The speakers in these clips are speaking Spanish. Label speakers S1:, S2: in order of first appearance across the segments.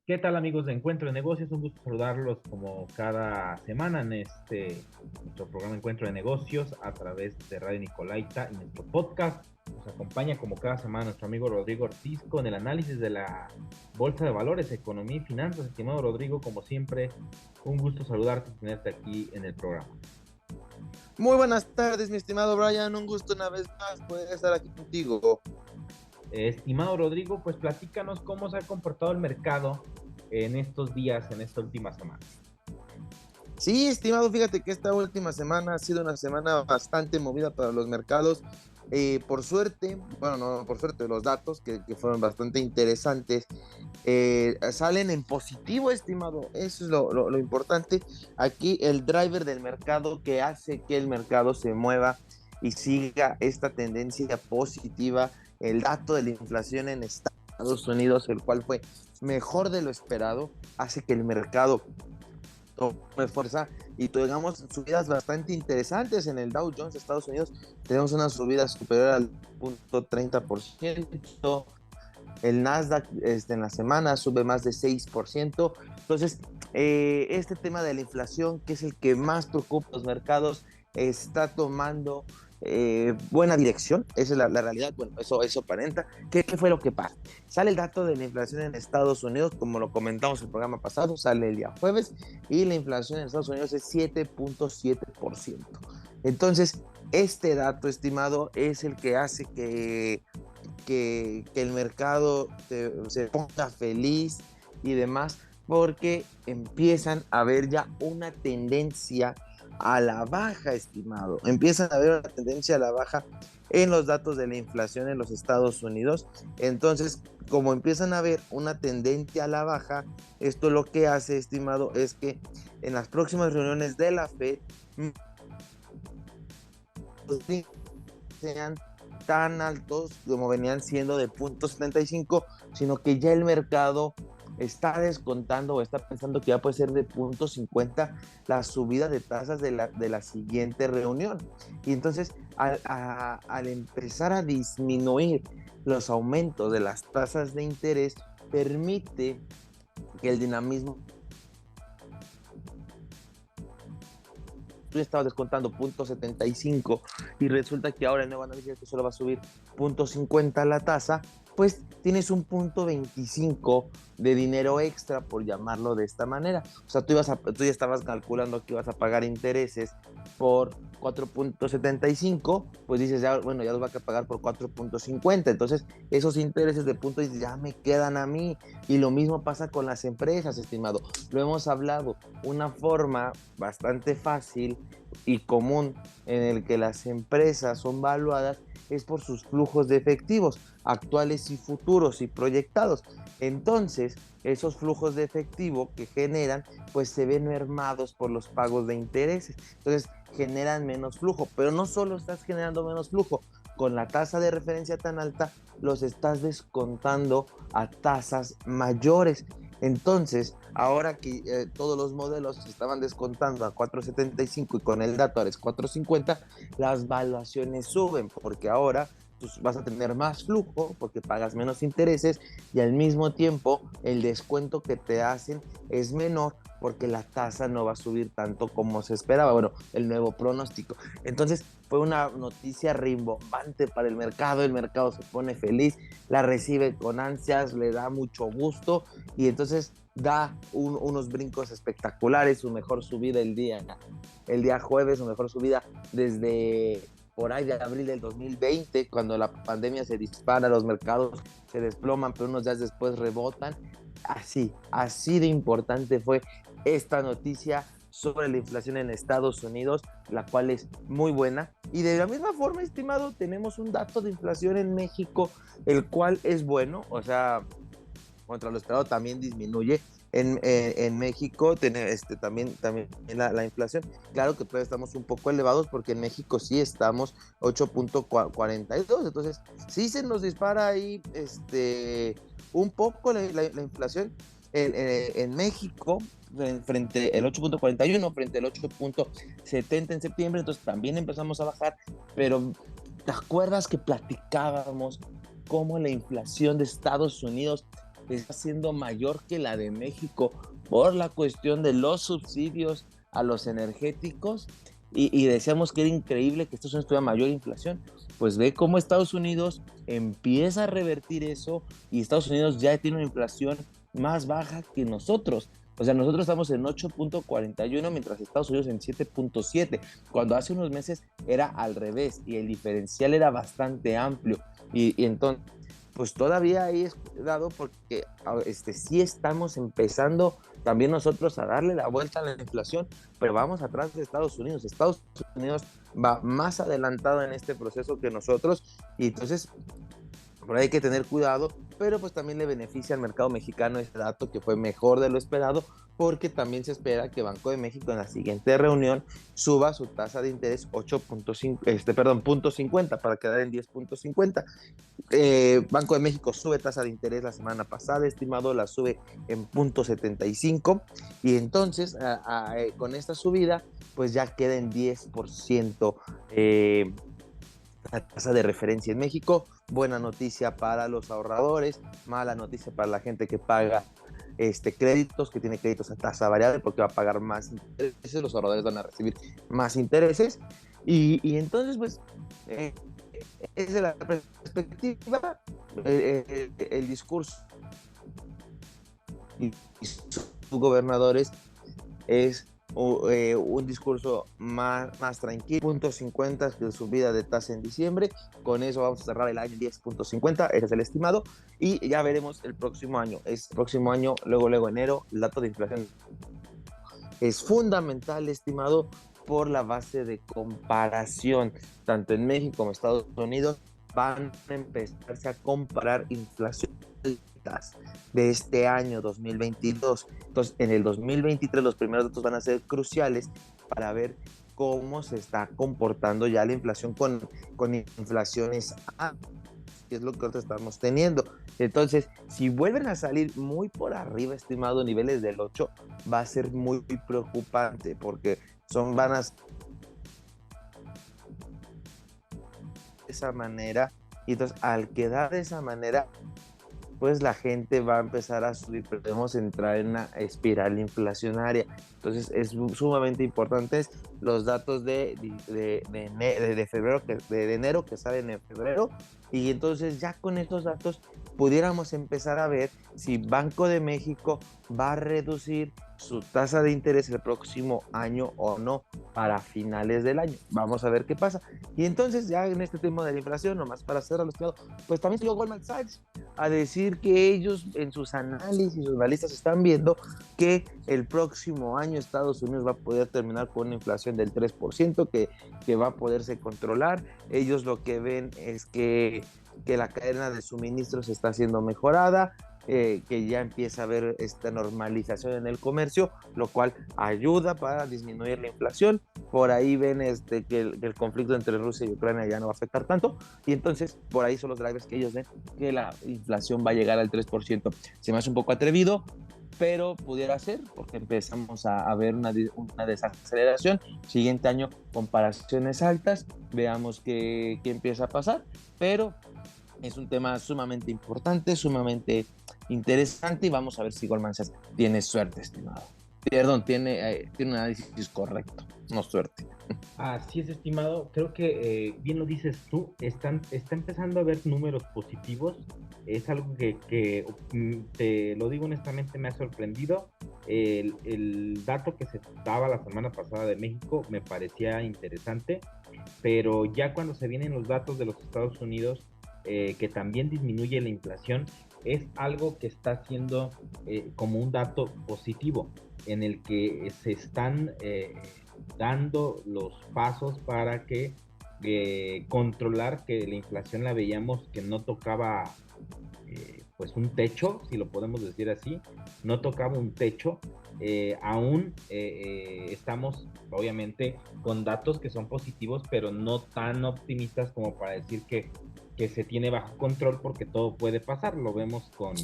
S1: ¿Qué tal amigos de Encuentro de Negocios? Un gusto saludarlos como cada semana en nuestro programa Encuentro de Negocios a través de Radio Nicolaita y nuestro podcast. Nos acompaña como cada semana nuestro amigo Rodrigo Ortiz con el análisis de la Bolsa de Valores, Economía y Finanzas. Estimado Rodrigo, como siempre, un gusto saludarte y tenerte aquí en el programa.
S2: Muy buenas tardes, mi estimado Brian, un gusto una vez más poder estar aquí contigo.
S1: Estimado Rodrigo, pues platícanos cómo se ha comportado el mercado en estos días, en esta última semana.
S2: Sí, estimado, fíjate que esta última semana ha sido una semana bastante movida para los mercados. Por suerte, bueno, no por suerte, los datos que fueron bastante interesantes salen en positivo, estimado. Eso es lo importante. Aquí el driver del mercado que hace que el mercado se mueva y siga esta tendencia positiva, el dato de la inflación en Estados Unidos, el cual fue mejor de lo esperado, hace que el mercado tome fuerza y tengamos subidas bastante interesantes en el Dow Jones de Estados Unidos. Tenemos una subida superior al 0.30%. El Nasdaq en la semana sube más de 6%. Entonces, este tema de la inflación, que es el que más preocupa a los mercados, está tomando buena dirección. Esa es la realidad. Bueno, eso aparenta. ¿Qué fue lo que pasa? Sale el dato de la inflación en Estados Unidos, como lo comentamos en el programa pasado, sale el día jueves, y la inflación en Estados Unidos es 7.7%. Entonces, este dato, estimado, es el que hace que el mercado se ponga feliz y demás, porque empiezan a ver ya una tendencia a la baja, estimado. Empiezan a ver una tendencia a la baja en los datos de la inflación en los Estados Unidos. Entonces, como empiezan a ver una tendencia a la baja, esto lo que hace, estimado, es que en las próximas reuniones de la Fed sean tan altos como venían siendo de 0.75, sino que ya el mercado está descontando o está pensando que ya puede ser de 0.50 la subida de tasas de la siguiente reunión. Y entonces, al empezar a disminuir los aumentos de las tasas de interés, permite que el dinamismo. Tú estabas descontando 0.75 y resulta que ahora el nuevo análisis que solo va a subir 0.50 la tasa, pues tienes un 0.25 de dinero extra, por llamarlo de esta manera. O sea, tú ya estabas calculando que ibas a pagar intereses por 4.75, pues dices, ya, bueno, ya los va a pagar por 4.50. Entonces, esos intereses de punto ya me quedan a mí. Y lo mismo pasa con las empresas, estimado. Lo hemos hablado, una forma bastante fácil y común en el que las empresas son valuadas es por sus flujos de efectivos actuales y futuros y proyectados. Entonces, esos flujos de efectivo que generan, pues se ven mermados por los pagos de intereses. Entonces, generan menos flujo, pero no solo estás generando menos flujo, con la tasa de referencia tan alta, los estás descontando a tasas mayores. Entonces, ahora que todos los modelos se estaban descontando a 4.75 y con el dato ahora es 4.50, las valuaciones suben porque ahora pues, vas a tener más flujo porque pagas menos intereses y al mismo tiempo el descuento que te hacen es menor porque la tasa no va a subir tanto como se esperaba, bueno, el nuevo pronóstico. Entonces fue una noticia rimbombante para el mercado se pone feliz, la recibe con ansias, le da mucho gusto y entonces da unos brincos espectaculares, su mejor subida el día jueves, su mejor subida desde por ahí de abril del 2020, cuando la pandemia se dispara, los mercados se desploman, pero unos días después rebotan. Así de importante fue esta noticia sobre la inflación en Estados Unidos, la cual es muy buena. Y de la misma forma, estimado, tenemos un dato de inflación en México, el cual es bueno, o sea, contra lo esperado también disminuye. En México también la inflación, claro que todavía estamos un poco elevados porque en México sí estamos 8.42, entonces sí se nos dispara ahí un poco la inflación en México frente al 8.41 frente al 8.70 en septiembre, entonces también empezamos a bajar, pero ¿te acuerdas que platicábamos cómo la inflación de Estados Unidos está siendo mayor que la de México por la cuestión de los subsidios a los energéticos? Y decíamos que era increíble que Estados Unidos tuviera mayor inflación. Pues ve cómo Estados Unidos empieza a revertir eso y Estados Unidos ya tiene una inflación más baja que nosotros. O sea, nosotros estamos en 8.41 mientras Estados Unidos en 7.7, cuando hace unos meses era al revés y el diferencial era bastante amplio. Y entonces, pues todavía ahí es dado porque sí estamos empezando también nosotros a darle la vuelta a la inflación, pero vamos atrás de Estados Unidos. Estados Unidos va más adelantado en este proceso que nosotros y entonces por ahí hay que tener cuidado, pero pues también le beneficia al mercado mexicano este dato que fue mejor de lo esperado, porque también se espera que Banco de México en la siguiente reunión suba su tasa de interés 8.5, punto 50 para quedar en 10.50. Banco de México sube tasa de interés la semana pasada, estimado, la sube en 0.75 y entonces con esta subida pues ya queda en 10% la tasa de referencia en México. Buena noticia para los ahorradores, mala noticia para la gente que paga créditos, que tiene créditos a tasa variable porque va a pagar más intereses, los ahorradores van a recibir más intereses y entonces pues es de la perspectiva el discurso y sus gobernadores es un discurso más tranquilo. 0.50 es de subida de tasa en diciembre. Con eso vamos a cerrar el año 10.50, ese es el estimado. Y ya veremos el próximo año. Próximo año, luego enero, el dato de inflación es fundamental, estimado, por la base de comparación. Tanto en México como en Estados Unidos van a empezarse a comparar inflación de este año 2022. Entonces, en el 2023 los primeros datos van a ser cruciales para ver cómo se está comportando ya la inflación con inflaciones que es lo que nosotros estamos teniendo. Entonces, si vuelven a salir muy por arriba, estimado, niveles del 8, va a ser muy preocupante porque van a de esa manera y entonces al quedar de esa manera pues la gente va a empezar a subir, podemos entrar en una espiral inflacionaria. Entonces es sumamente importante los datos de febrero, de enero que salen en febrero, y entonces ya con estos datos pudiéramos empezar a ver si Banco de México va a reducir su tasa de interés el próximo año o no para finales del año. Vamos a ver qué pasa. Y entonces ya en este tema de la inflación, nomás para cerrar los estimados, pues también salió Goldman Sachs a decir que ellos en sus análisis, sus analistas están viendo que el próximo año Estados Unidos va a poder terminar con una inflación del 3%, que va a poderse controlar. Ellos lo que ven es que la cadena de suministros está siendo mejorada, que ya empieza a haber esta normalización en el comercio, lo cual ayuda para disminuir la inflación. Por ahí ven que el conflicto entre Rusia y Ucrania ya no va a afectar tanto, y entonces por ahí son los drivers que ellos ven que la inflación va a llegar al 3%. Se me hace un poco atrevido, pero pudiera ser, porque empezamos a ver una desaceleración. Siguiente año, comparaciones altas, veamos qué empieza a pasar, pero es un tema sumamente importante, sumamente interesante, y vamos a ver si Goldman Sachs tiene suerte, estimado. Perdón, tiene un análisis correcto, no suerte.
S1: Así es, estimado. Creo que bien lo dices tú, está empezando a haber números positivos. Es algo que te lo digo honestamente, me ha sorprendido. El dato que se daba la semana pasada de México me parecía interesante, pero ya cuando se vienen los datos de los Estados Unidos, que también disminuye la inflación, es algo que está siendo como un dato positivo, en el que se están dando los pasos para que controlar que la inflación la veíamos que no tocaba pues un techo, si lo podemos decir así, no tocaba un techo. Aún estamos obviamente con datos que son positivos, pero no tan optimistas como para decir que que se tiene bajo control porque todo puede pasar. Lo vemos con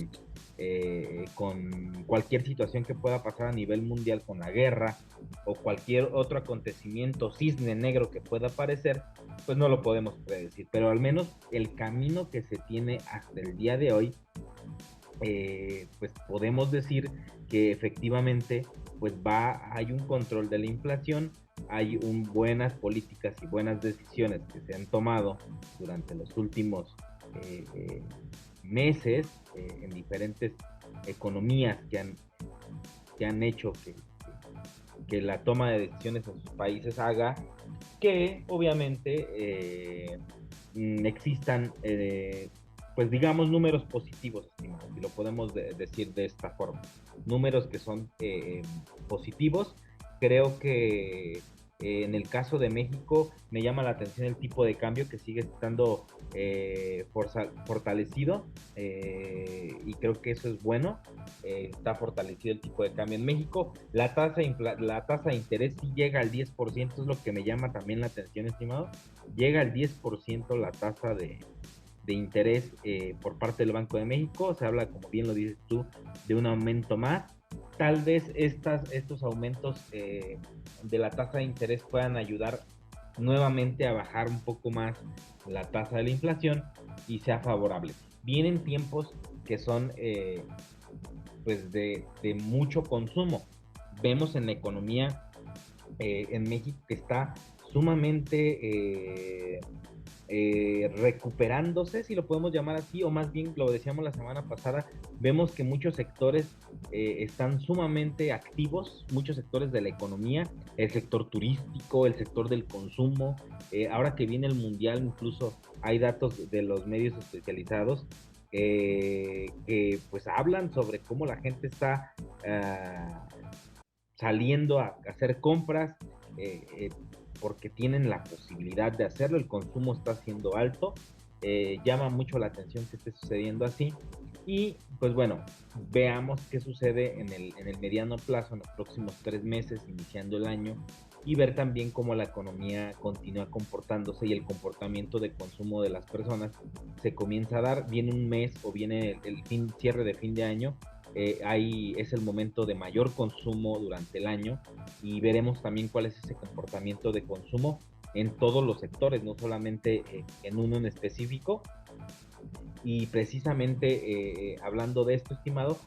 S1: cualquier situación que pueda pasar a nivel mundial, con la guerra o cualquier otro acontecimiento, cisne negro que pueda aparecer, pues no lo podemos predecir. Pero al menos el camino que se tiene hasta el día de hoy, pues podemos decir que efectivamente pues hay un control de la inflación, hay buenas políticas y buenas decisiones que se han tomado durante los últimos meses en diferentes economías que han hecho que la toma de decisiones en sus países haga que obviamente existan pues digamos números positivos, estimados, si lo podemos decir de esta forma, números que son positivos. Creo que en el caso de México me llama la atención el tipo de cambio que sigue estando fortalecido, y creo que eso es bueno. Está fortalecido el tipo de cambio en México. La tasa de interés sí llega al 10%, es lo que me llama también la atención, estimado. Llega al 10% la tasa de interés por parte del Banco de México. Se habla, como bien lo dices tú, de un aumento más. Tal vez estos aumentos de la tasa de interés puedan ayudar nuevamente a bajar un poco más la tasa de la inflación y sea favorable. Vienen tiempos que son pues de mucho consumo. Vemos en la economía en México que está sumamente recuperándose, si lo podemos llamar así, o más bien lo decíamos la semana pasada, vemos que muchos sectores están sumamente activos, muchos sectores de la economía, el sector turístico, el sector del consumo. Ahora que viene el mundial, incluso hay datos de los medios especializados que pues hablan sobre cómo la gente está saliendo a hacer compras porque tienen la posibilidad de hacerlo. El consumo está siendo alto, llama mucho la atención que esté sucediendo así. Y pues bueno, veamos qué sucede en el mediano plazo, en los próximos 3 meses, iniciando el año, y ver también cómo la economía continúa comportándose y el comportamiento de consumo de las personas se comienza a dar. Viene un mes o viene el cierre de fin de año, es el momento de mayor consumo durante el año, y veremos también cuál es ese comportamiento de consumo en todos los sectores, no solamente en uno en específico. Y precisamente hablando de esto, estimado,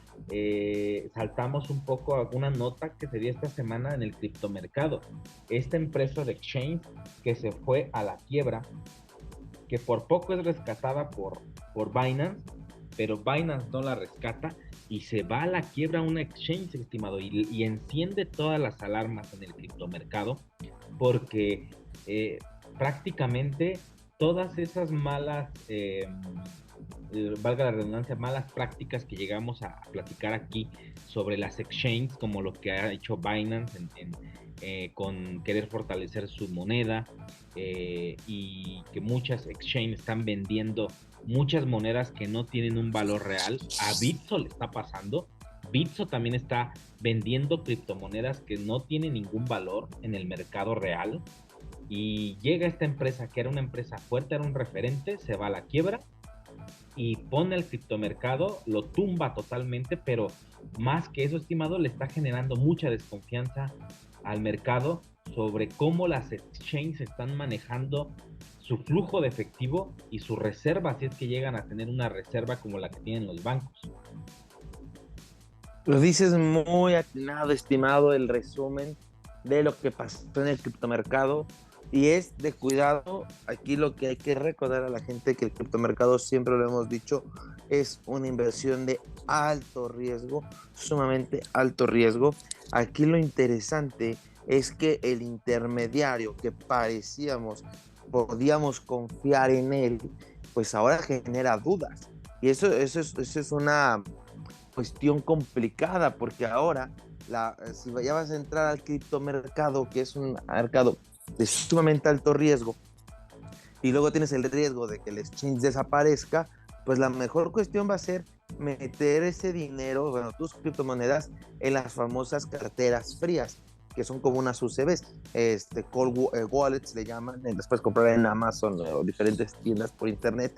S1: saltamos un poco a una nota que se dio esta semana en el criptomercado. Esta empresa de exchange que se fue a la quiebra, que por poco es rescatada por Binance, pero Binance no la rescata y se va a la quiebra una exchange, estimado, y enciende todas las alarmas en el criptomercado, porque prácticamente todas esas malas, valga la redundancia, malas prácticas que llegamos a platicar aquí sobre las exchanges, como lo que ha hecho Binance con querer fortalecer su moneda, y que muchas exchanges están vendiendo muchas monedas que no tienen un valor real. A Bitso le está pasando. Bitso también está vendiendo criptomonedas que no tienen ningún valor en el mercado real. Y llega esta empresa, que era una empresa fuerte, era un referente, se va a la quiebra y pone el criptomercado, lo tumba totalmente, pero más que eso, estimado, le está generando mucha desconfianza al mercado sobre cómo las exchanges están manejando su flujo de efectivo y su reserva, si es que llegan a tener una reserva como la que tienen los bancos.
S2: Lo dices muy atinado, estimado, el resumen de lo que pasó en el criptomercado, y es de cuidado. Aquí lo que hay que recordar a la gente, que el criptomercado, siempre lo hemos dicho, es una inversión de alto riesgo, sumamente alto riesgo. Aquí lo interesante es que el intermediario que podíamos confiar en él, pues ahora genera dudas, y eso es una cuestión complicada, porque ahora si ya vas a entrar al criptomercado, que es un mercado de sumamente alto riesgo, y luego tienes el riesgo de que el exchange desaparezca, pues la mejor cuestión va a ser meter ese dinero, bueno, tus criptomonedas, en las famosas carteras frías. que son como unas UCBs, cold wallets le llaman, las puedes comprar en Amazon o diferentes tiendas por internet,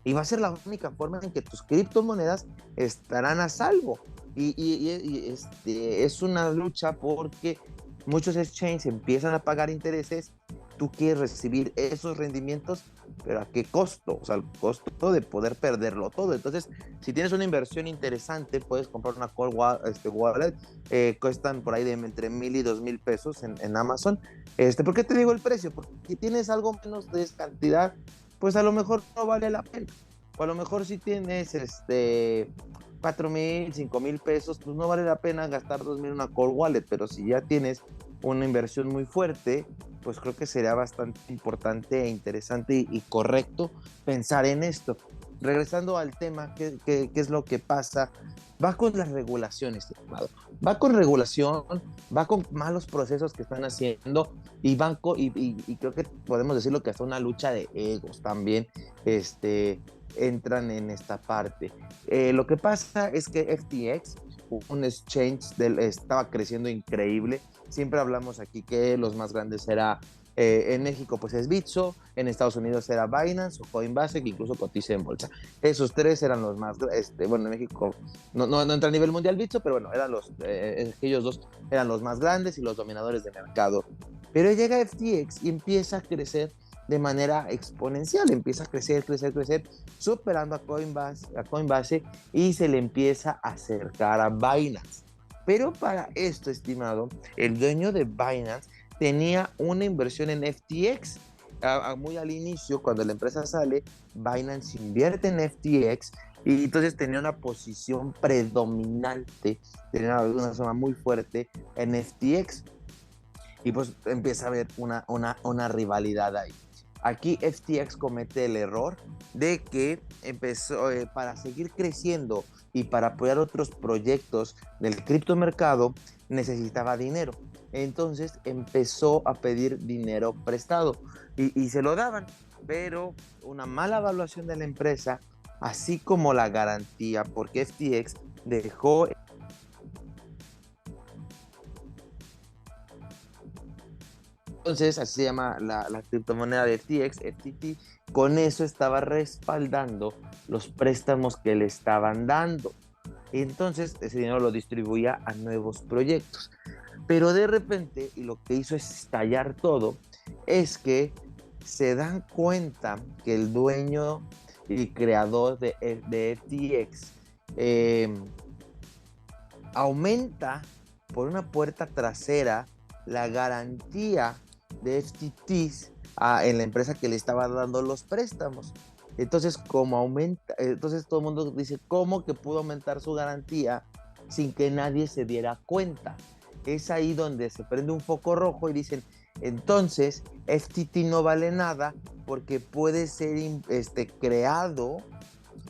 S2: y va a ser la única forma en que tus criptomonedas estarán a salvo. Es una lucha porque muchos exchanges empiezan a pagar intereses, tú quieres recibir esos rendimientos, pero ¿a qué costo? O sea, el costo de poder perderlo todo. Entonces, si tienes una inversión interesante, puedes comprar una cold wallet, cuestan por ahí de entre 1,000 y 2,000 pesos en Amazon. ¿Por qué te digo el precio? Porque si tienes algo menos de esa cantidad, pues a lo mejor no vale la pena. O a lo mejor si tienes 4,000, 5,000 pesos, pues no vale la pena gastar 2,000 en una cold wallet, pero si ya tienes una inversión muy fuerte, pues creo que sería bastante importante e interesante y correcto pensar en esto. Regresando al tema, ¿qué es lo que pasa? Va con las regulaciones, estimado. Va con regulación, va con malos procesos que están haciendo y y creo que podemos decirlo que hasta una lucha de egos también entran en esta parte. Lo que pasa es que FTX, un exchange estaba creciendo increíble. Siempre hablamos aquí que los más grandes era en México pues es Bitso, en Estados Unidos era Binance o Coinbase, que incluso cotiza en bolsa. Esos tres eran los más, bueno, en México no entra a nivel mundial Bitso, pero bueno, eran ellos dos eran los más grandes y los dominadores de mercado. Pero llega FTX y empieza a crecer de manera exponencial, empieza a crecer, superando a Coinbase y se le empieza a acercar a Binance. Pero para esto, estimado, el dueño de Binance tenía una inversión en FTX. Muy al inicio, cuando la empresa sale, Binance invierte en FTX y entonces tenía una posición predominante, tenía una zona muy fuerte en FTX. Y pues empieza a haber una rivalidad ahí. Aquí FTX comete el error de que empezó, para seguir creciendo y para apoyar otros proyectos del criptomercado, necesitaba dinero. Entonces empezó a pedir dinero prestado y se lo daban, pero una mala evaluación de la empresa, así como la garantía, porque FTX dejó... Entonces, así se llama la criptomoneda de FTX, FTT, con eso estaba respaldando los préstamos que le estaban dando. Entonces, ese dinero lo distribuía a nuevos proyectos. Pero de repente, y lo que hizo estallar todo, es que se dan cuenta que el dueño y creador de FTX aumenta por una puerta trasera la garantía de FTTs en la empresa que le estaba dando los préstamos. Entonces, como aumenta, entonces todo el mundo dice, ¿cómo que pudo aumentar su garantía sin que nadie se diera cuenta? Es ahí donde se prende un foco rojo y dicen, entonces FTT no vale nada porque puede ser creado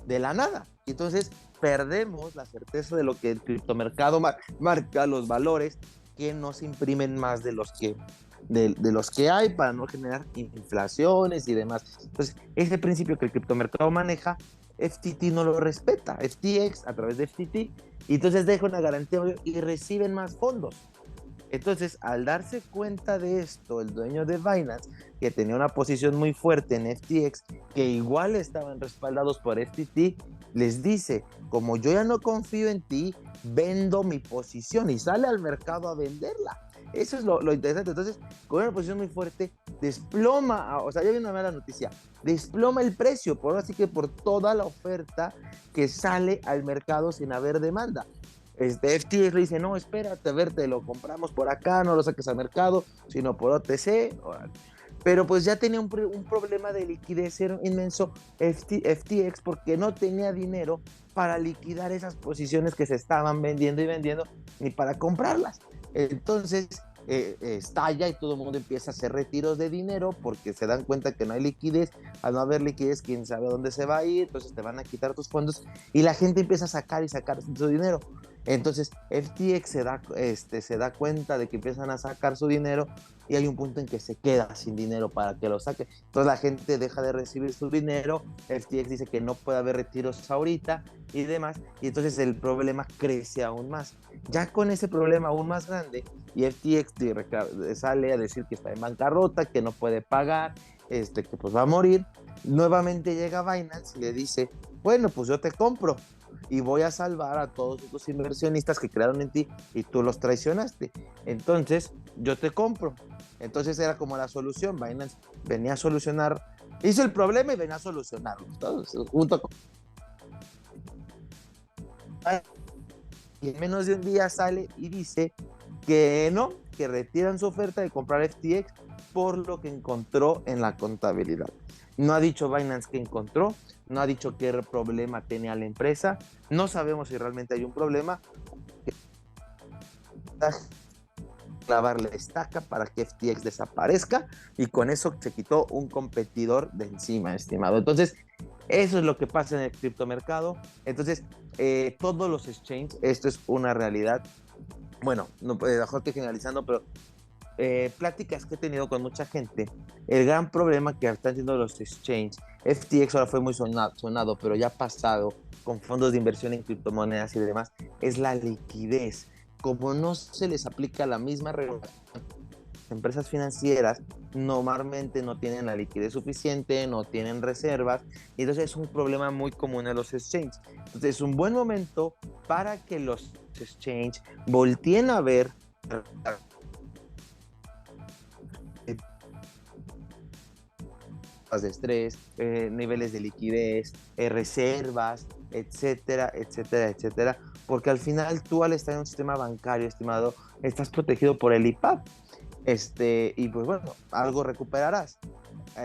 S2: de la nada. Entonces perdemos la certeza de lo que el criptomercado marca, los valores que no se imprimen más de los que hay para no generar inflaciones y demás. Entonces, ese principio que el criptomercado maneja, FTT no lo respeta, FTX a través de FTT, y entonces deja una garantía y reciben más fondos. Entonces, al darse cuenta de esto, el dueño de Binance, que tenía una posición muy fuerte en FTX, que igual estaban respaldados por FTT, les dice, como yo ya no confío en ti, vendo mi posición y sale al mercado a venderla. Eso es lo interesante. Entonces, con una posición muy fuerte, desploma, o sea, ya viene una mala noticia, desploma el precio, por así que por toda la oferta que sale al mercado sin haber demanda. FTX le dice, no, espérate, a ver, te lo compramos por acá, no lo saques al mercado, sino por OTC. Pero pues ya tenía un problema de liquidez inmenso FTX porque no tenía dinero para liquidar esas posiciones que se estaban vendiendo y vendiendo, ni para comprarlas. Entonces estalla y todo el mundo empieza a hacer retiros de dinero porque se dan cuenta que no hay liquidez. Al no haber liquidez, quién sabe a dónde se va a ir, entonces te van a quitar tus fondos y la gente empieza a sacar su dinero. Entonces FTX se da cuenta de que empiezan a sacar su dinero, y hay un punto en que se queda sin dinero para que lo saque. Entonces la gente deja de recibir su dinero, FTX dice que no puede haber retiros ahorita y demás, y entonces el problema crece aún más. Ya con ese problema aún más grande, y FTX sale a decir que está en bancarrota, que no puede pagar, que pues va a morir. Nuevamente llega Binance y le dice, bueno, pues yo te compro y voy a salvar a todos estos inversionistas que crearon en ti y tú los traicionaste. Entonces, yo te compro. Entonces era como la solución. Binance venía a solucionar, hizo el problema y venía a solucionarlo. Todos, junto con... Y en menos de un día sale y dice que no, que retiran su oferta de comprar FTX por lo que encontró en la contabilidad. No ha dicho Binance qué encontró, no ha dicho qué problema tenía la empresa, no sabemos si realmente hay un problema. Clavarle estaca para que FTX desaparezca y con eso se quitó un competidor de encima, estimado. Entonces, eso es lo que pasa en el criptomercado. Entonces, todos los exchanges, esto es una realidad. Bueno, no, mejor estoy generalizando, pero pláticas que he tenido con mucha gente, el gran problema que están teniendo los exchanges, FTX ahora fue muy sonado, pero ya ha pasado con fondos de inversión en criptomonedas y demás, es la liquidez. Como no se les aplica la misma regulación, empresas financieras normalmente no tienen la liquidez suficiente, no tienen reservas, y entonces es un problema muy común en los exchanges. Entonces es un buen momento para que los exchanges volteen a ver de estrés, niveles de liquidez, reservas, etcétera, etcétera, etcétera, porque al final tú al estar en un sistema bancario, estimado, estás protegido por el IPAP, y pues bueno, algo recuperarás,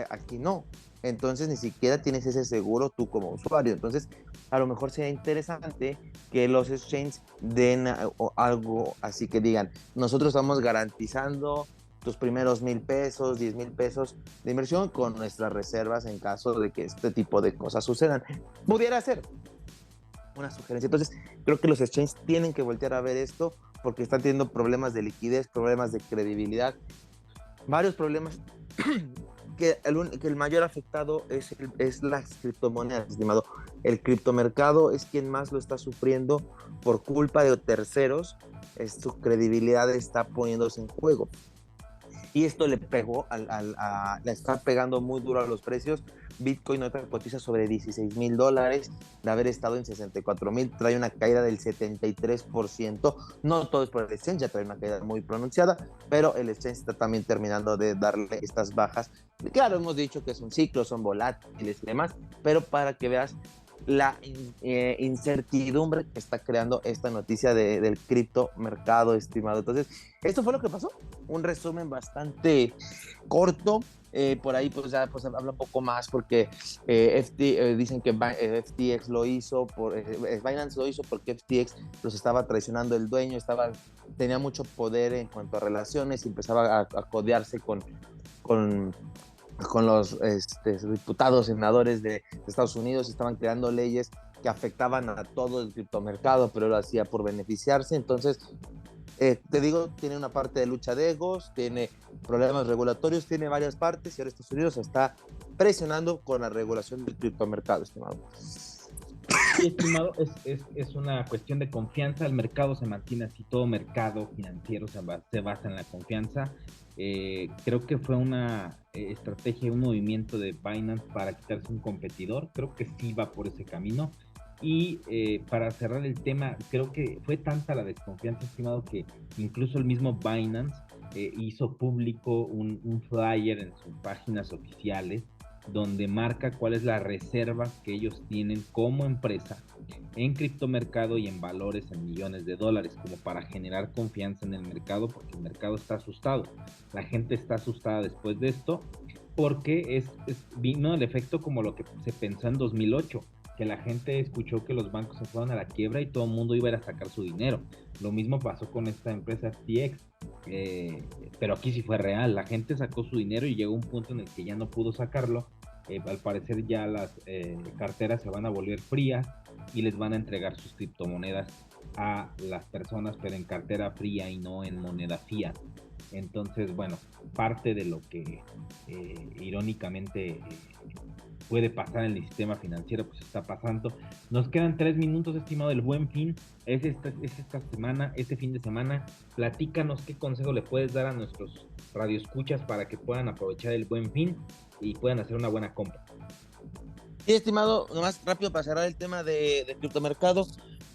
S2: aquí no, entonces ni siquiera tienes ese seguro tú como usuario, entonces a lo mejor sería interesante que los exchanges den algo así que digan, nosotros estamos garantizando tus primeros 1,000 pesos, 10,000 pesos de inversión con nuestras reservas en caso de que este tipo de cosas sucedan. Pudiera ser una sugerencia. Entonces, creo que los exchanges tienen que voltear a ver esto porque están teniendo problemas de liquidez, problemas de credibilidad, varios problemas que el mayor afectado es las criptomonedas, estimado. El criptomercado es quien más lo está sufriendo por culpa de terceros. Su credibilidad está poniéndose en juego. Y esto le pegó, le está pegando muy duro a los precios. Bitcoin otra cotiza sobre $16,000, de haber estado en 64,000, trae una caída del 73%. No todo es por el exchange, ya trae una caída muy pronunciada, pero el exchange está también terminando de darle estas bajas. Claro, hemos dicho que es un ciclo, son volátiles y demás, pero para que veas la incertidumbre que está creando esta noticia del criptomercado, estimado. Entonces, esto fue lo que pasó. Un resumen bastante corto. Por ahí pues ya pues habla un poco más porque dicen que FTX lo hizo, Binance lo hizo porque FTX los estaba traicionando el dueño, tenía mucho poder en cuanto a relaciones y empezaba a codearse con los diputados, senadores de Estados Unidos, estaban creando leyes que afectaban a todo el criptomercado, pero lo hacía por beneficiarse. Entonces, te digo, tiene una parte de lucha de egos, tiene problemas regulatorios, tiene varias partes y ahora Estados Unidos está presionando con la regulación del criptomercado, estimado.
S1: Sí, estimado, es una cuestión de confianza. El mercado se mantiene así, todo mercado financiero se basa en la confianza. Creo que fue una estrategia, un movimiento de Binance para quitarse un competidor. Creo que sí va por ese camino. Y para cerrar el tema, creo que fue tanta la desconfianza, estimado, que incluso el mismo Binance hizo público un flyer en sus páginas oficiales donde marca cuál es la reserva que ellos tienen como empresa en criptomercado y en valores en millones de dólares, como para generar confianza en el mercado, porque el mercado está asustado. La gente está asustada después de esto, porque vino el efecto como lo que se pensó en 2008, que la gente escuchó que los bancos se fueron a la quiebra y todo el mundo iba a ir a sacar su dinero. Lo mismo pasó con esta empresa FTX, pero aquí sí fue real. La gente sacó su dinero y llegó un punto en el que ya no pudo sacarlo. Al parecer ya las carteras se van a volver frías y les van a entregar sus criptomonedas a las personas, pero en cartera fría y no en moneda fiat. Entonces, bueno, parte de lo que irónicamente puede pasar en el sistema financiero, pues está pasando. Nos quedan 3 minutos, estimado. El Buen Fin es esta semana, este fin de semana. Platícanos qué consejo le puedes dar a nuestros radioescuchas para que puedan aprovechar el Buen Fin y puedan hacer una buena compra.
S2: Sí, estimado, nomás rápido para cerrar el tema de criptomercado.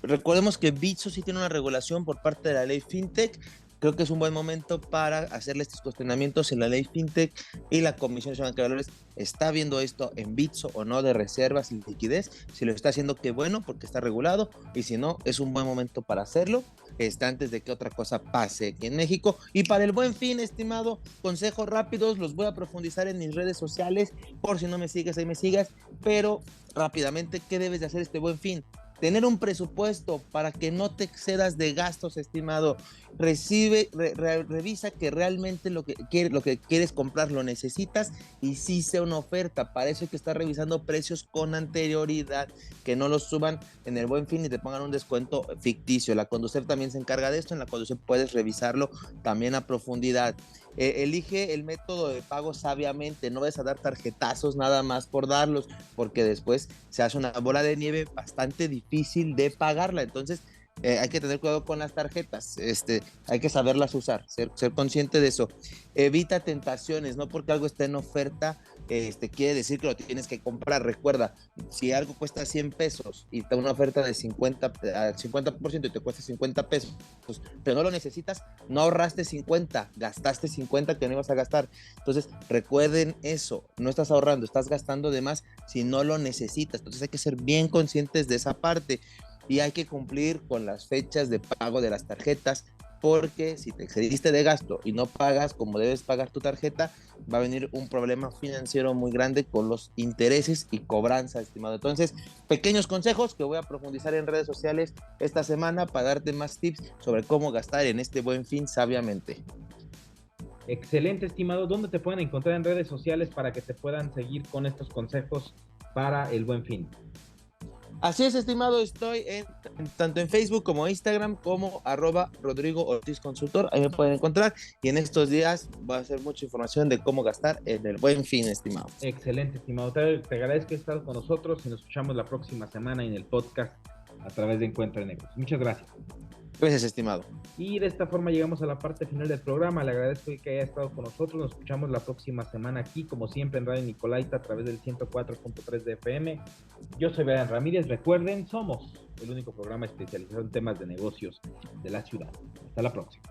S2: Recordemos que Bitso sí tiene una regulación por parte de la ley FinTech. Creo que es un buen momento para hacerle estos cuestionamientos en la ley FinTech, y la Comisión Nacional de Valores está viendo esto en Bitso o no, de reservas y liquidez. Si lo está haciendo, qué bueno, porque está regulado, y si no, es un buen momento para hacerlo, antes de que otra cosa pase aquí en México. Y para el Buen Fin, estimado, consejos rápidos, los voy a profundizar en mis redes sociales, por si no me sigues, ahí me sigas, pero rápidamente, ¿qué debes de hacer este Buen Fin? Tener un presupuesto para que no te excedas de gastos, estimado. Revisa que realmente lo que quieres comprar lo necesitas, y sí sea una oferta. Para eso hay que estar revisando precios con anterioridad, que no los suban en el Buen Fin y te pongan un descuento ficticio. La Conducef también se encarga de esto. En la Conducef puedes revisarlo también a profundidad. Elige el método de pago sabiamente, no vas a dar tarjetazos nada más por darlos, porque después se hace una bola de nieve bastante difícil de pagarla. Entonces hay que tener cuidado con las tarjetas, hay que saberlas usar, ser consciente de eso. Evita tentaciones, no porque algo esté en oferta quiere decir que lo tienes que comprar. Recuerda, si algo cuesta 100 pesos y te da una oferta de al 50% y te cuesta 50 pesos, pero no lo necesitas, no ahorraste 50, gastaste 50 que no ibas a gastar. Entonces recuerden eso, no estás ahorrando, estás gastando de más si no lo necesitas. Entonces hay que ser bien conscientes de esa parte, y hay que cumplir con las fechas de pago de las tarjetas, porque si te excediste de gasto y no pagas como debes pagar tu tarjeta, va a venir un problema financiero muy grande con los intereses y cobranza, estimado. Entonces, pequeños consejos que voy a profundizar en redes sociales esta semana para darte más tips sobre cómo gastar en este Buen Fin sabiamente.
S1: Excelente, estimado. ¿Dónde te pueden encontrar en redes sociales para que te puedan seguir con estos consejos para el Buen Fin?
S2: Así es, estimado, estoy tanto en Facebook como Instagram como @Rodrigo Ortiz Consultor, ahí me pueden encontrar, y en estos días va a ser mucha información de cómo gastar en el Buen Fin, estimado.
S1: Excelente, estimado. Te agradezco que estés con nosotros y nos escuchamos la próxima semana en el podcast a través de Encuentro de Negocios. Muchas gracias.
S2: Gracias, estimado.
S1: Y de esta forma llegamos a la parte final del programa. Le agradezco que haya estado con nosotros. Nos escuchamos la próxima semana aquí, como siempre, en Radio Nicolaita a través del 104.3 de FM. Yo soy Brian Ramírez. Recuerden, somos el único programa especializado en temas de negocios de la ciudad. Hasta la próxima.